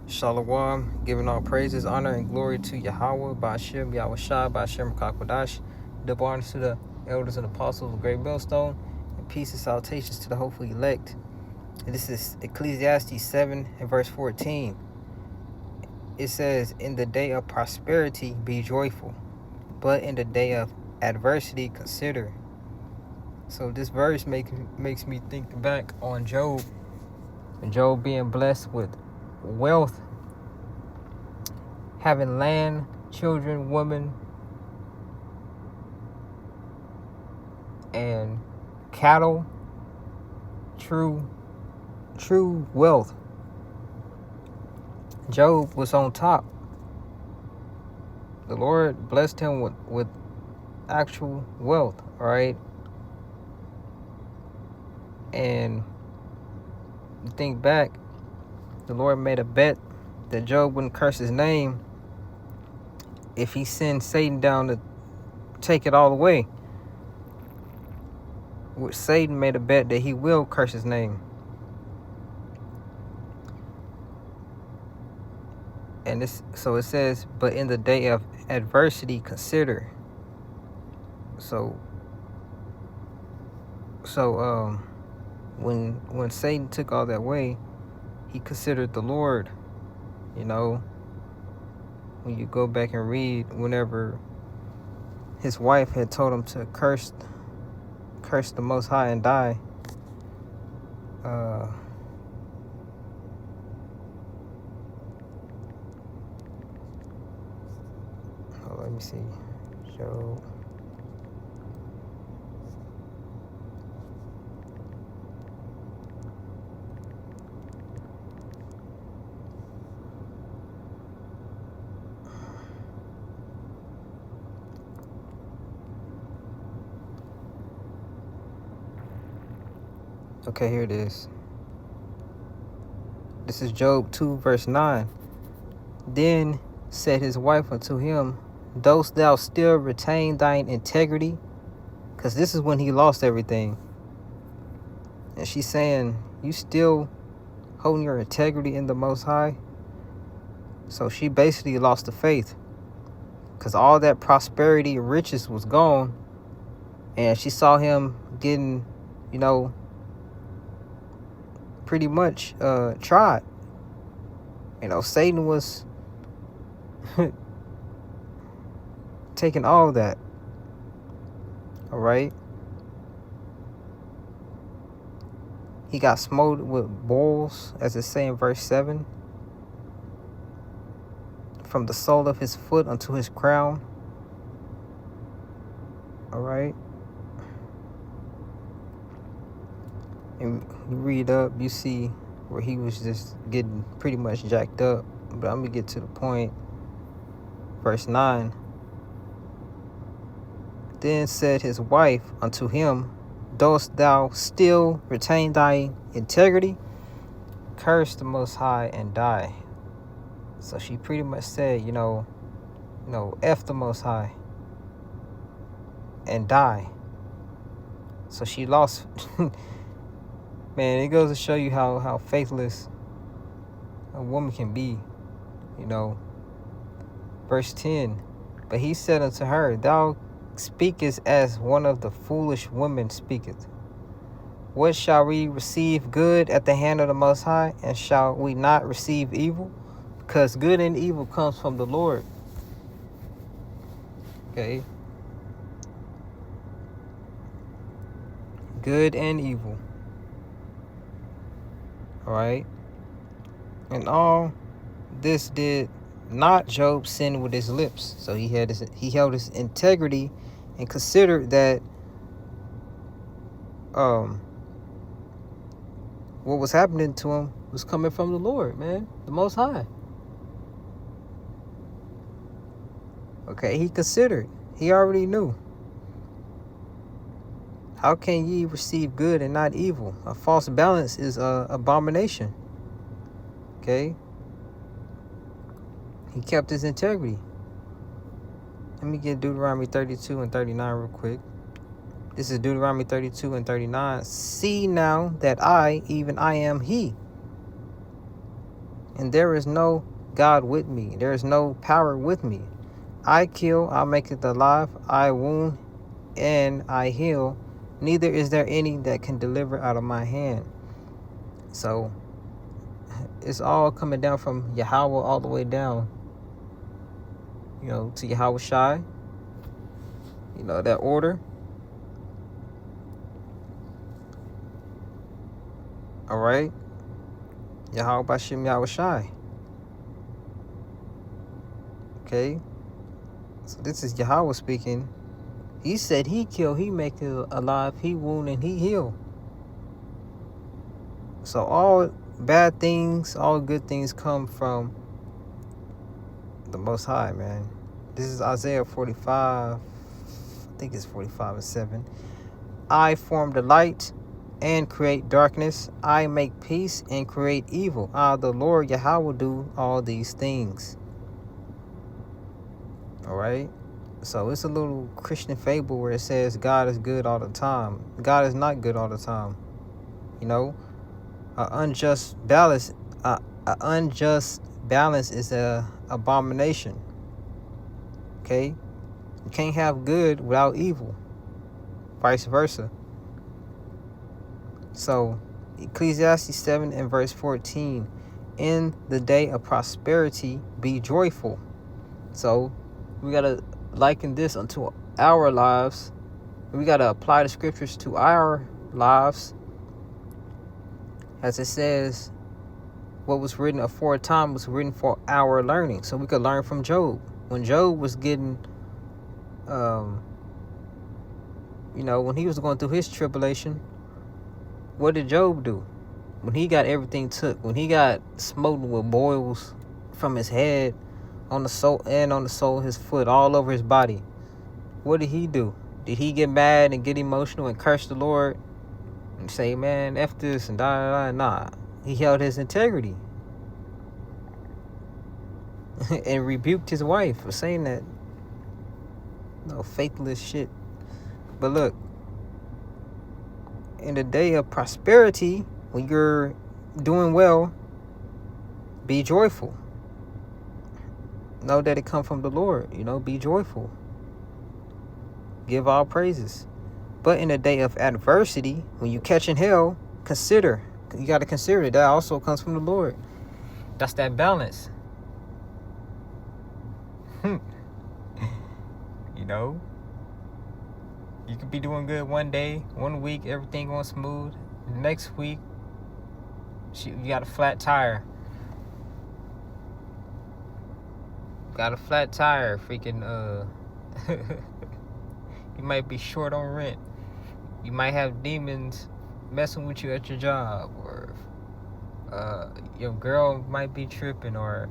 Shalom, giving all praises, honor, and glory to Yahawah, BAHASHAM, YAHAWASHI, BAHASHAM, Kakwadash. Double honors to the elders and apostles of Great Millstone, and peace and salutations to the hopeful elect. And this is Ecclesiastes 7 and verse 14. It says, "In the day of prosperity be joyful, but in the day of adversity consider." So this verse makes me think back on Job, and Job being blessed with wealth, having land, children, women, and cattle, true wealth. Job was on top. The Lord blessed him with actual wealth, all right? And you think back, the Lord made a bet that Job wouldn't curse his name if he sent Satan down to take it all away. Which Satan made a bet that he will curse his name. And so it says, but in the day of adversity consider. So when Satan took all that away, he considered the Lord. You know, when you go back and read, whenever his wife had told him to curse the Most High and die, let me see, Job. Okay, here it is. This is Job 2, verse 9. Then said his wife unto him, dost thou still retain thine integrity? Because this is when he lost everything. And she's saying, you still holding your integrity in the Most High? So she basically lost the faith. Because all that prosperity and riches was gone. And she saw him getting, pretty much tried. Satan was taking all of that. All right. He got smote with boils, as it say in verse 7. From the sole of his foot unto his crown. All right. And you read up, you see where he was just getting pretty much jacked up. But I'm going to get to the point. Verse 9. Then said his wife unto him, dost thou still retain thy integrity? Curse the Most High and die. So she pretty much said, F the Most High and die. So she lost. Man, it goes to show you how faithless a woman can be, Verse 10, but he said unto her, thou speakest as one of the foolish women speaketh. What shall we receive good at the hand of the Most High, and shall we not receive evil? Because good and evil comes from the Lord. Okay? Good and evil. All right? And all this did not Job sin with his lips. So he held his integrity and considered that what was happening to him was coming from the Lord, man, the Most High. Okay, he considered. He already knew. How can ye receive good and not evil? A false balance is an abomination. Okay? He kept his integrity. Let me get Deuteronomy 32 and 39 real quick. This is Deuteronomy 32 and 39. See now that I, even I am he. and there is no God with me. There is no power with me. I kill, I make it alive. I wound, and I heal. Neither is there any that can deliver out of my hand. So it's all coming down from Yahawah all the way down, to YAHAWASHI. That order. All right. BAHASHAM YAHAWASHI. Okay. So this is Yahawah speaking. He said he kill, he make it alive, he wound, and he heal. So all bad things, all good things come from the Most High, man. This is Isaiah 45, I think it's 45 and 7. I form the light and create darkness. I make peace and create evil. The Lord Yahawah do all these things. All right. So it's a little Christian fable where it says God is good all the time. God is not good all the time. An unjust balance is a abomination. Okay? You can't have good without evil. Vice versa. So Ecclesiastes 7 and verse 14. In the day of prosperity, be joyful. So we got to liken this unto our lives. We got to apply the scriptures to our lives. As it says, what was written aforetime was written for our learning. So we could learn from Job. When Job was getting, when he was going through his tribulation, what did Job do? When he got everything took, when he got smoten with boils from his head, on the sole of his foot, all over his body, what did he do? Did he get mad and get emotional and curse the Lord and say, man, F this and da da da? Nah. He held his integrity and rebuked his wife for saying that faithless shit. But look, in the day of prosperity, when you're doing well, be joyful. Know that it come from the Lord. Be joyful. Give all praises. But in the day of adversity, when you catch in hell, consider. You got to consider it. That also comes from the Lord. That's that balance. You could be doing good one day, 1 week, everything going smooth. Next week, you got a flat tire. Freaking, you might be short on rent. You might have demons messing with you at your job, or your girl might be tripping, or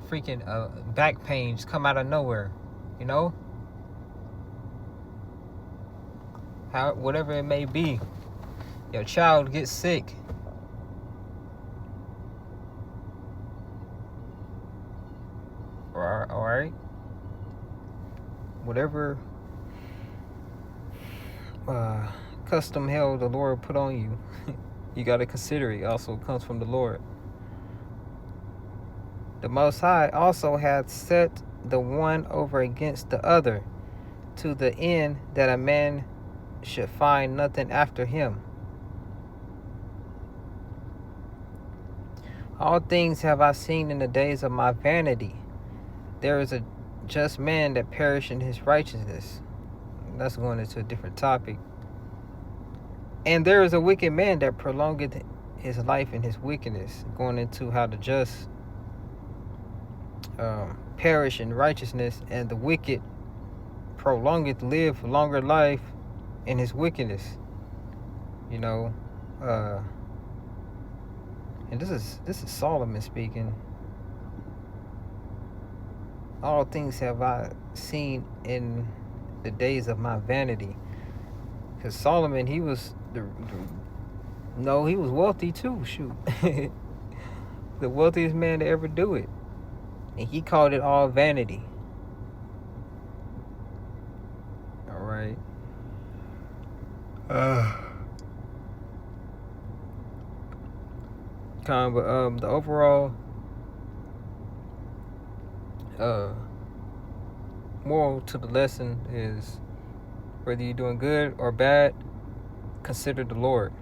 freaking back pain just come out of nowhere. Whatever it may be, your child gets sick. All right. Whatever custom hell the Lord put on you, you got to consider it also comes from the Lord. The Most High also hath set the one over against the other, to the end that a man should find nothing after him. All things have I seen in the days of my vanity. There is a just man that perish in his righteousness. That's going into a different topic. And there is a wicked man that prolongeth his life in his wickedness. Going into how the just perish in righteousness, and the wicked prolongeth live longer life in his wickedness. And this is Solomon speaking. All things have I seen in the days of my vanity. Because Solomon, he was he was wealthy too. Shoot, the wealthiest man to ever do it, and he called it all vanity. All right. But the overall moral to the lesson is, whether you're doing good or bad, consider the Lord,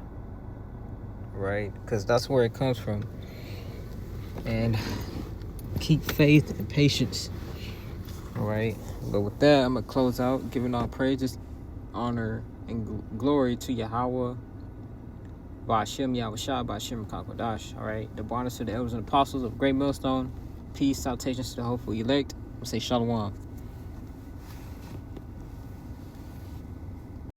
right? Because that's where it comes from. And keep faith and patience, all right? But with that, I'm going to close out, giving all praises, honor, and glory to Yahawah, BAHASHAM, YAHAWASHI, BAHASHAM, Kakwadash, all right? The honors to the elders and apostles of Great Millstone. Peace, salutations to the hopeful elect. We'll say Shalom.